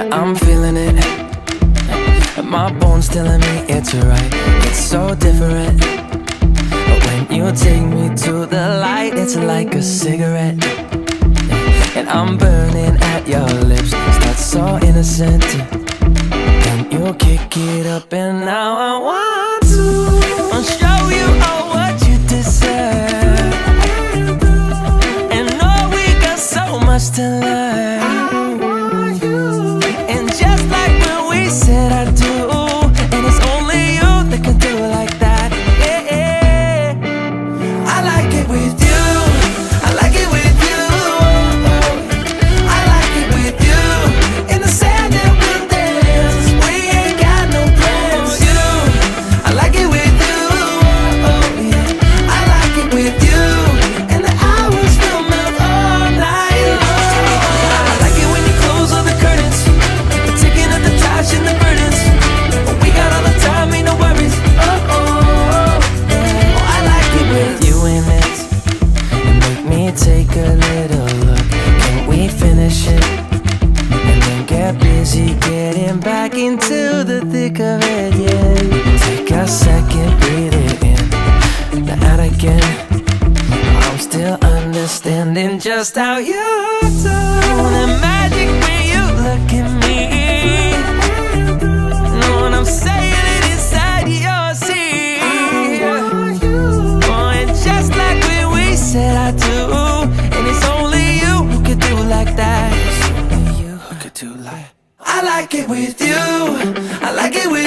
I'm feeling it, my bones telling me it's right. It's so different, but when you take me to the light, it's like a cigarette. And I'm burning at your lips, start so innocent. Then you kick it up and now I want to show you all what you deserve. And know we got so much to learn. And just like when we said I do, and it's only you that can do it like that. Yeah, I like it with you, I like it with you, I like it with you. In the sand that we'll dance, we ain't got no plans. You, I like it with you, yeah. I like it with you, and the hours will melt all night long. I like it when you close all the curtains, taking up the trash and the burdens. We got all the time, ain't no worries. I like it with you in it. And make me take a little look. Can we finish it? And then get busy getting back into the thick of it, yeah. Take a second, breathe it in, now out again. I'm still understanding just how you do the magic when you look at me. Know what I'm saying? It inside your seat. Oh, and just like when we said I do, and it's only you who could do like that. It's only you who could do like. I like it with you, I like it with